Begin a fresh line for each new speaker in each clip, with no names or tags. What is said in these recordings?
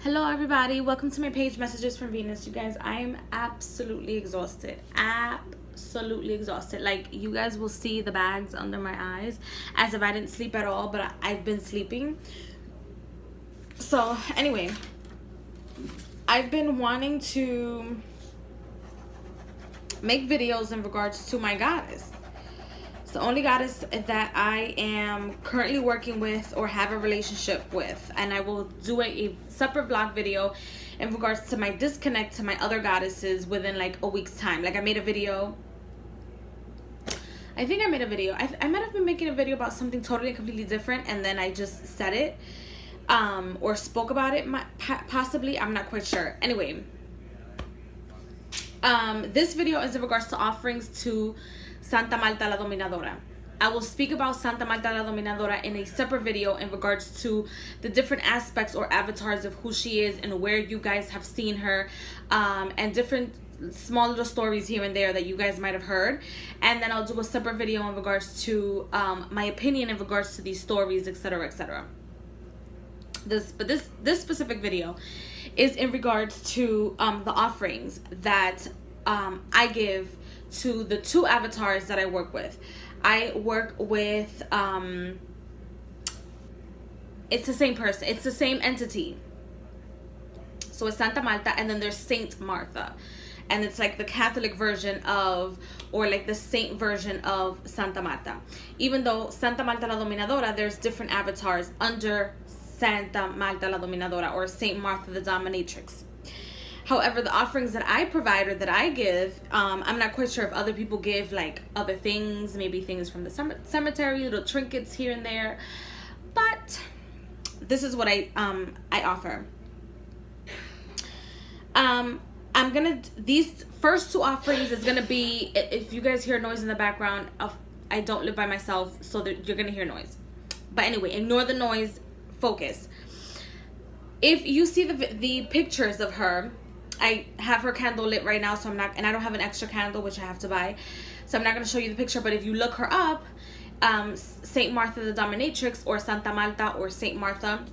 Hello everybody, welcome to my page Messages from Venus. You guys, I'm absolutely exhausted. Absolutely exhausted. Like, you guys will see the bags under my eyes as if I didn't sleep at all, but I've been sleeping. So anyway, I've been wanting to make videos in regards to my goddess. It's the only goddess that I am currently working with or have a relationship with, and I will do a separate vlog video in regards to my disconnect to my other goddesses within like a week's time. Like, I made a video, I think I made a video, I might have been making a video about something totally completely different, and then I just said it or spoke about it possibly, I'm not quite sure. Anyway, this video is in regards to offerings to Santa Marta la Dominadora. I will speak about Santa Marta la Dominadora in a separate video in regards to the different aspects or avatars of who she is and where you guys have seen her, and different small little stories here and there that you guys might have heard. And then I'll do a separate video in regards to my opinion in regards to these stories, etc., etc. This specific video is in regards to the offerings that I give to the two avatars that I work with. I work with it's the same person, it's the same entity. So it's Santa Marta, and then there's Saint Martha, and it's like the Catholic version of, or like the saint version of Santa Marta. Even though Santa Marta la Dominadora, there's different avatars under Santa Marta la Dominadora or Saint Martha the Dominatrix. However, the offerings that I provide or that I give, I'm not quite sure if other people give like other things, maybe things from the cemetery, little trinkets here and there, but this is what I offer. These first two offerings is gonna be, if you guys hear noise in the background, I don't live by myself, so you're gonna hear noise. But anyway, ignore the noise, focus. If you see the pictures of her, I have her candle lit right now, so I'm not, and I don't have an extra candle, which I have to buy, so I'm not going to show you the picture. But if you look her up, Saint Martha the Dominatrix, or Santa Marta, or Saint Martha,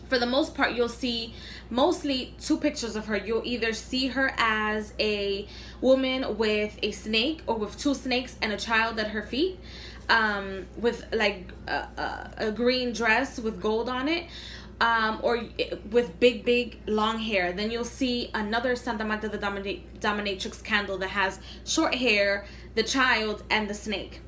for the most part, you'll see mostly two pictures of her. You'll either see her as a woman with a snake, or with two snakes and a child at her feet, with like a green dress with gold on it, or with big long hair. Then you'll see another Santa Marta the Dominatrix candle that has short hair, the child, and the snake.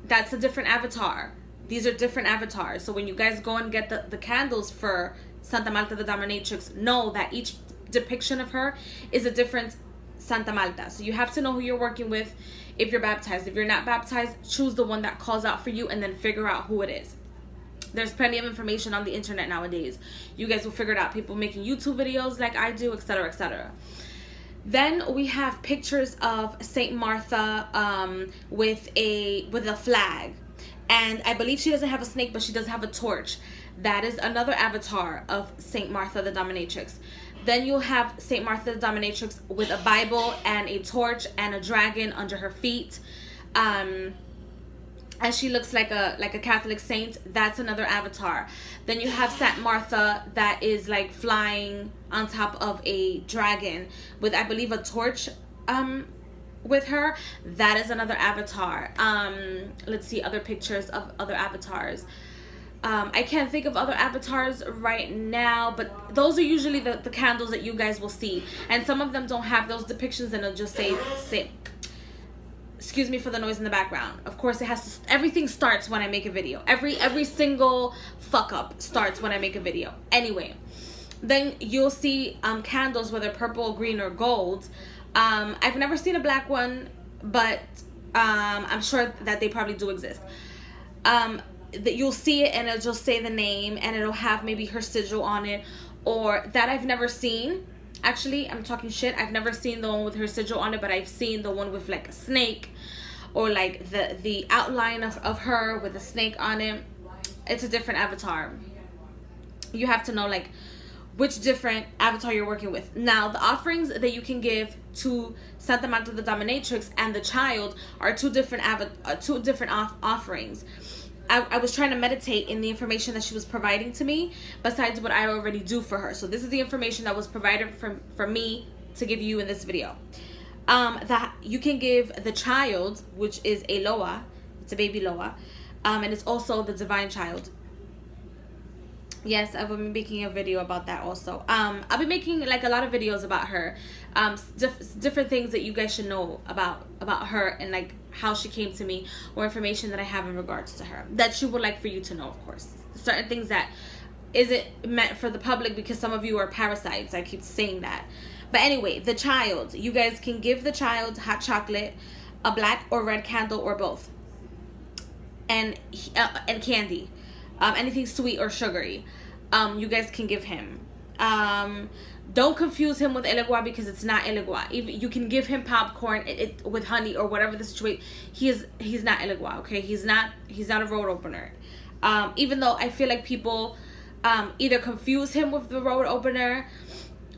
That's a different avatar. These are different avatars. So when you guys go and get the candles for Santa Marta the Dominatrix, know that each depiction of her is a different Santa Marta. So you have to know who you're working with if you're baptized. If you're not baptized, choose the one that calls out for you and then figure out who it is. There's plenty of information on the internet nowadays. You guys will figure it out. People making YouTube videos like I do, etc., etc. Then we have pictures of Saint Martha with a flag, and I believe she doesn't have a snake, but she does have a torch. That is another avatar of Saint Martha the Dominatrix. Then you'll have Saint Martha the Dominatrix with a Bible and a torch and a dragon under her feet. And she looks like a Catholic saint. That's another avatar. Then you have Saint Martha that is like flying on top of a dragon with, I believe, a torch with her. That is another avatar. Let's see other pictures of other avatars. I can't think of other avatars right now, but those are usually the candles that you guys will see. And some of them don't have those depictions, and it'll just say excuse me for the noise in the background. Of course, it has to, everything starts when I make a video. Every single fuck up starts when I make a video. Anyway, then you'll see candles, whether purple, green, or gold. I've never seen a black one, but I'm sure that they probably do exist. That you'll see it and it'll just say the name, and it'll have maybe her sigil on it, or that I've never seen. Actually, I'm talking shit. I've never seen the one with her sigil on it, but I've seen the one with like a snake, or like the outline of her with a snake on it. It's a different avatar. You have to know like which different avatar you're working with. Now, the offerings that you can give to Santa Marta the Dominatrix and the child are two different offerings. I was trying to meditate in the information that she was providing to me, besides what I already do for her. So this is the information that was provided for me to give you in this video. That you can give the child, which is a Loa. It's a baby Loa. And it's also the divine child. Yes, I will be making a video about that also. I'll be making like a lot of videos about her. Different things that you guys should know about her, and like how she came to me, or information that I have in regards to her that she would like for you to know, of course. Certain things that isn't meant for the public, because some of you are parasites. I keep saying that. But anyway, the child, you guys can give the child hot chocolate, a black or red candle, or both, and candy, anything sweet or sugary. You guys can give him. Don't confuse him with elegua, because it's not elegua. You can give him popcorn with honey or whatever the situation. He's not elegua, okay? He's not a road opener. Even though I feel like people either confuse him with the road opener.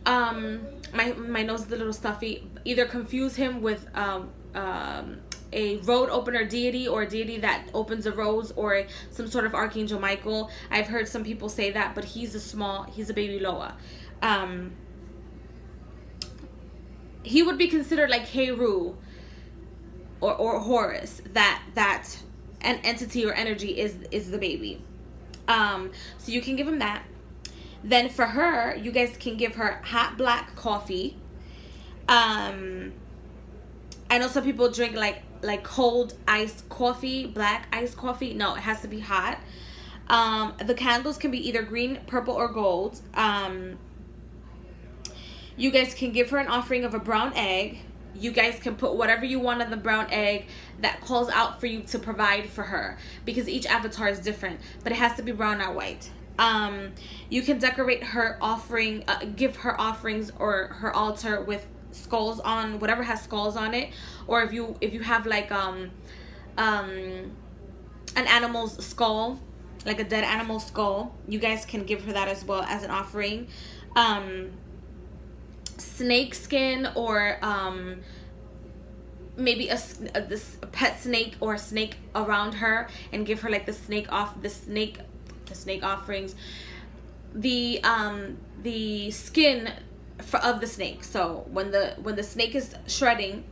My nose is a little stuffy. Either confuse him with a road opener deity, or a deity that opens the roads, or some sort of Archangel Michael. I've heard some people say that, but he's a baby Loa. He would be considered like Heru or Horus. That an entity or energy is the baby. So you can give him that. Then for her, you guys can give her hot black coffee. I know some people drink like cold iced coffee, black iced coffee. No, it has to be hot. The candles can be either green, purple, or gold. You guys can give her an offering of a brown egg. You guys can put whatever you want on the brown egg that calls out for you to provide for her, because each avatar is different, but it has to be brown, not white. You can decorate her offering, give her offerings or her altar with skulls on, whatever has skulls on it, or if you have like an animal's skull, like a dead animal skull, you guys can give her that as well as an offering. Snake skin, or maybe a pet snake, or a snake around her, and give her like the snake offerings. The skin of the snake. So when the snake is shredding,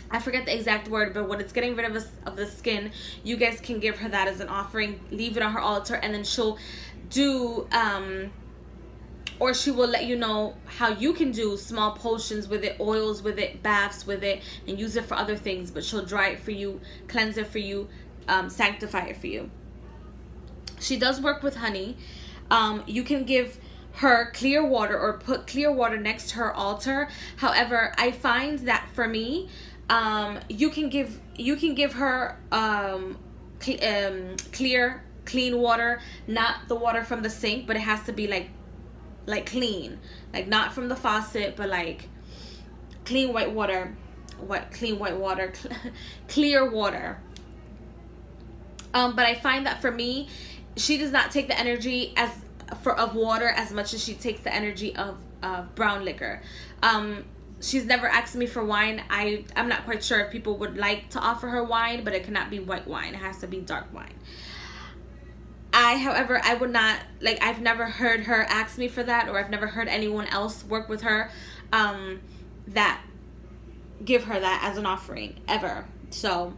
I forget the exact word, but when it's getting rid of the skin, you guys can give her that as an offering, leave it on her altar, and then she'll do or she will let you know how you can do small potions with it, oils with it, baths with it, and use it for other things. But she'll dry it for you, cleanse it for you, sanctify it for you. She does work with honey. You can give her clear water, or put clear water next to her altar. However, I find that for me, you can give her clean water, not the water from the sink, but it has to be like clean, like not from the faucet, but like clean white water. Clear water. But I find that for me, she does not take the energy of water as much as she takes the energy of brown liquor. She's never asked me for wine. I'm not quite sure if people would like to offer her wine, but it cannot be white wine. It has to be dark wine. However, I would not, like, I've never heard her ask me for that, or I've never heard anyone else work with her that give her that as an offering, ever. So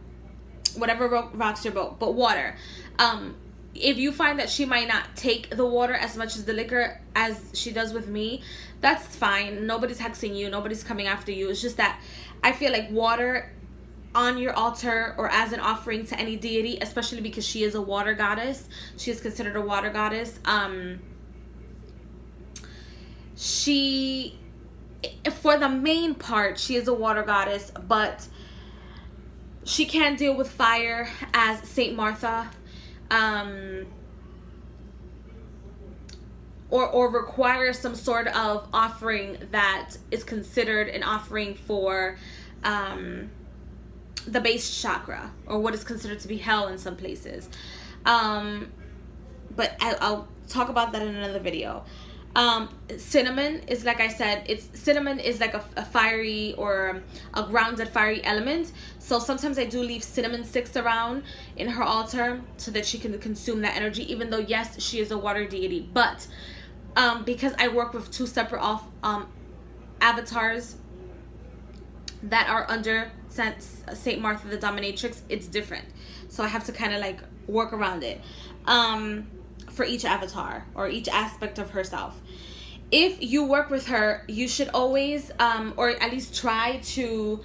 whatever rocks your boat. But water, if you find that she might not take the water as much as the liquor as she does with me, that's fine. Nobody's hexing you, nobody's coming after you. It's just that I feel like water on your altar, or as an offering to any deity, especially because she is a water goddess, she is considered a water goddess, she, for the main part, she is a water goddess, but she can deal with fire as Saint Martha, or require some sort of offering that is considered an offering for the base chakra, or what is considered to be hell in some places. But I'll talk about that in another video. Cinnamon is, like I said, cinnamon is like a fiery or a grounded fiery element. So sometimes I do leave cinnamon sticks around in her altar so that she can consume that energy, even though yes, she is a water deity. But because I work with two separate avatars that are under Saint Martha the dominatrix, it's different. So I have to kind of like work around it for each avatar or each aspect of herself. If you work with her, you should always or at least try to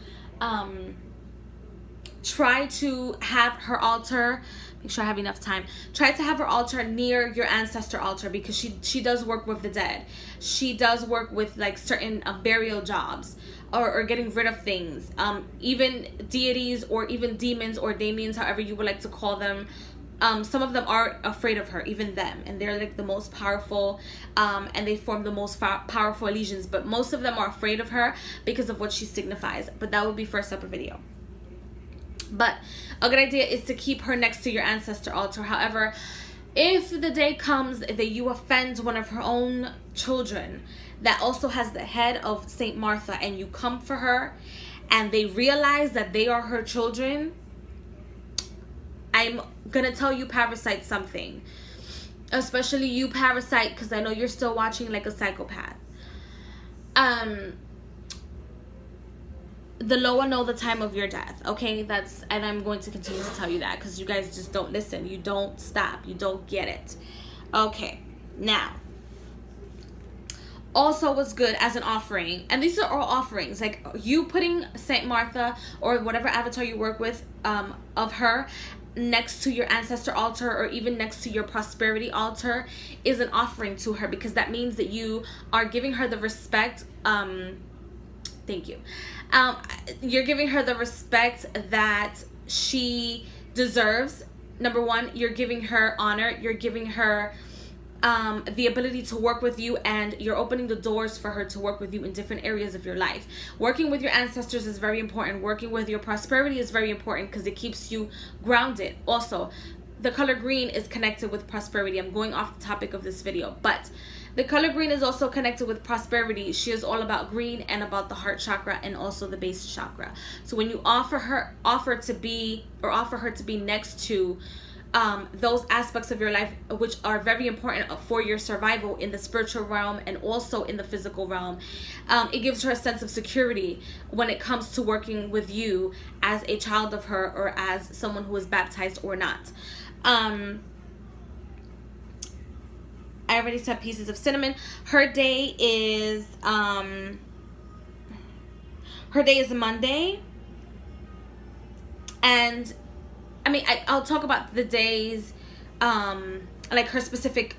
have her altar, make sure I have enough time, try to have her altar near your ancestor altar, because she does work with the dead. She does work with like certain burial jobs or getting rid of things, even deities or even demons or daemons, however you would like to call them. Some of them are afraid of her, even them, and they're like the most powerful, and they form the most powerful legions, but most of them are afraid of her because of what she signifies. But that would be for a separate video. But a good idea is to keep her next to your ancestor altar. However, if the day comes that you offend one of her own children that also has the head of Saint Martha, and you come for her and they realize that they are her children, I'm gonna tell you, parasite, something. Especially you, parasite, because I know you're still watching like a psychopath. The Loa know the time of your death, okay? And I'm going to continue to tell you that because you guys just don't listen. You don't stop. You don't get it. Okay, now. Also, what's good as an offering, and these are all offerings, like you putting Saint Martha or whatever avatar you work with of her next to your ancestor altar, or even next to your prosperity altar, is an offering to her, because that means that you are giving her the respect. Thank you. You're giving her the respect that she deserves. Number one, you're giving her honor. You're giving her the ability to work with you, and you're opening the doors for her to work with you in different areas of your life. Working with your ancestors is very important. Working with your prosperity is very important because it keeps you grounded. Also, the color green is connected with prosperity. I'm going off the topic of this video, but the color green is also connected with prosperity. She is all about green and about the heart chakra and also the base chakra. So when you offer her to be next to those aspects of your life which are very important for your survival in the spiritual realm and also in the physical realm, it gives her a sense of security when it comes to working with you as a child of her or as someone who is baptized or not. I already said pieces of cinnamon. Her day is Monday, and I mean, I'll talk about the days, like her specific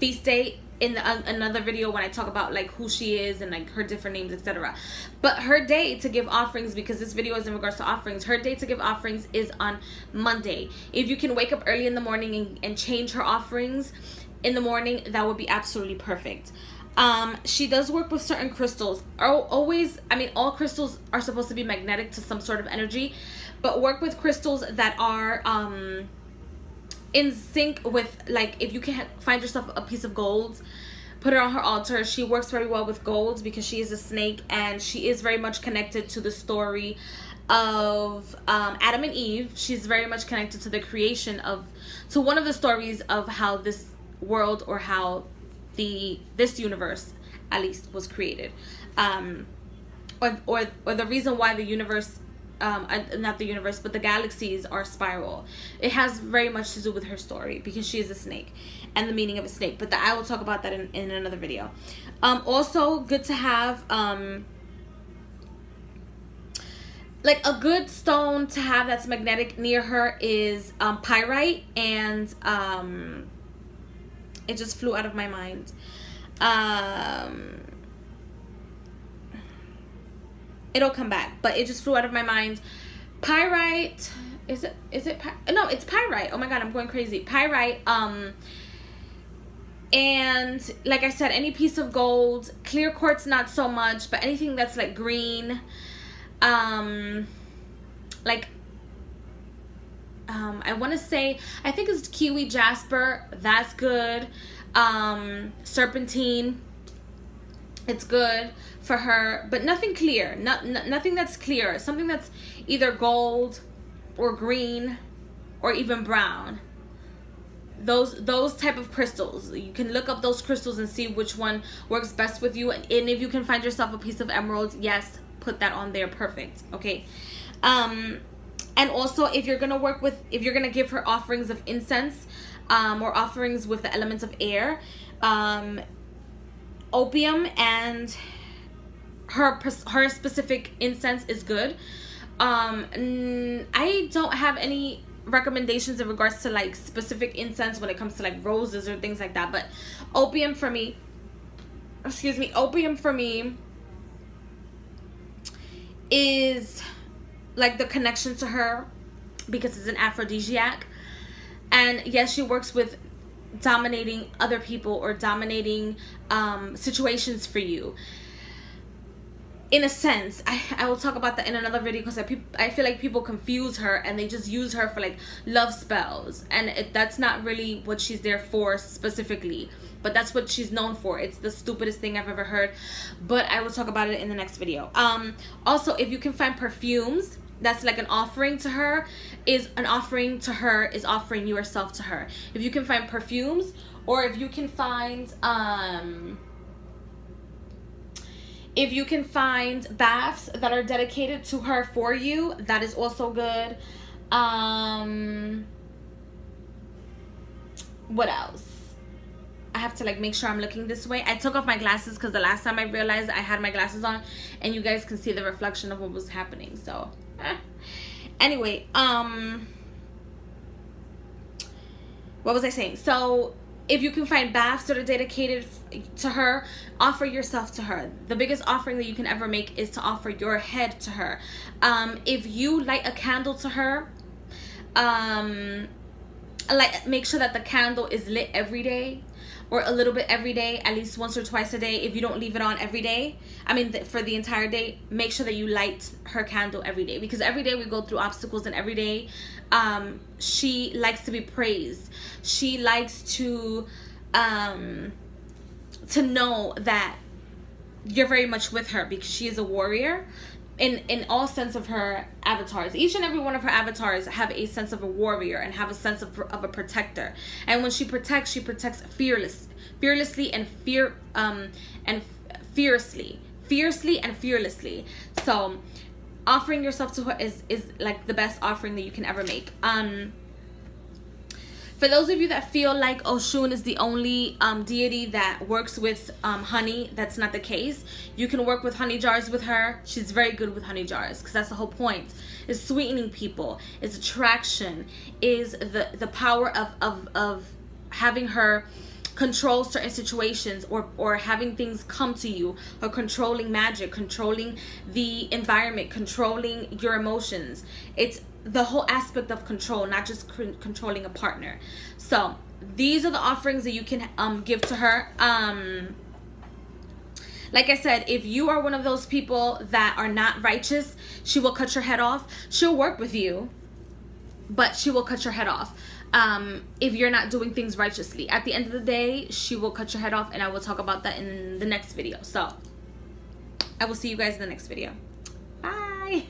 feast day in another video when I talk about like who she is and like her different names, etc. But her day to give offerings, because this video is in regards to offerings, her day to give offerings is on Monday. If you can wake up early in the morning and change her offerings in the morning, that would be absolutely perfect. She does work with certain crystals. Always, I mean, all crystals are supposed to be magnetic to some sort of energy, but work with crystals that are in sync with, like, if you can find yourself a piece of gold, put it on her altar. She works very well with gold because she is a snake, and she is very much connected to the story of Adam and Eve. She's very much connected to the creation to one of the stories of how this world, or how this universe at least was created, or the reason why the universe, not the universe, but the galaxies are spiral. It has very much to do with her story because she is a snake and the meaning of a snake, but I will talk about that in another video. Also good to have like a good stone to have that's magnetic near her is pyrite, and it just flew out of my mind. It'll come back, but it just flew out of my mind. Pyrite, no, it's pyrite. Oh my god, I'm going crazy. Pyrite, and like I said, any piece of gold. Clear quartz, not so much, but anything that's like green, like I want to say, I think it's kiwi jasper. That's good. Serpentine, it's good for her, but nothing clear. Nothing that's clear. Something that's either gold or green or even brown. Those type of crystals. You can look up those crystals and see which one works best with you. And if you can find yourself a piece of emerald, yes, put that on there. Perfect. Okay. And also, if you're gonna give her offerings of incense, or offerings with the elements of air, opium and her specific incense is good. I don't have any recommendations in regards to like specific incense when it comes to like roses or things like that, but opium for me is like the connection to her, because it's an aphrodisiac. And yes, she works with dominating other people or dominating situations for you. In a sense, I will talk about that in another video, because I feel like people confuse her and they just use her for like love spells, and that's not really what she's there for specifically, but that's what she's known for. It's the stupidest thing I've ever heard, but I will talk about it in the next video. Also, if you can find perfumes, that's like an offering to her, is offering yourself to her. If you can find perfumes, or if you can find baths that are dedicated to her for you, that is also good. What else? I have to like make sure I'm looking this way. I took off my glasses because the last time I realized I had my glasses on, and you guys can see the reflection of what was happening. So anyway, what was I saying? So if you can find baths that are dedicated to her, offer yourself to her. The biggest offering that you can ever make is to offer your head to her. If you light a candle to her, like make sure that the candle is lit every day, or a little bit every day, at least once or twice a day. If you don't leave it on every day, for the entire day, make sure that you light her candle every day, because every day we go through obstacles, and every day she likes to be praised. She likes to know that you're very much with her, because she is a warrior in all sense of her avatars. Each and every one of her avatars have a sense of a warrior and have a sense of a protector. And when she protects fearlessly and fiercely and fearlessly. So offering yourself to her is like the best offering that you can ever make. For those of you that feel like Oshun is the only deity that works with honey, that's not the case. You can work with honey jars with her. She's very good with honey jars, because that's the whole point. Is sweetening people, is attraction, is the power of having her control certain situations, or having things come to you, or controlling magic, controlling the environment, controlling your emotions. It's the whole aspect of control, not just controlling a partner. So these are the offerings that you can give to her. Like I said, if you are one of those people that are not righteous, she will cut your head off. She'll work with you, but she will cut your head off if you're not doing things righteously. At the end of the day, she will cut your head off, and I will talk about that in the next video. So I will see you guys in the next video. Bye.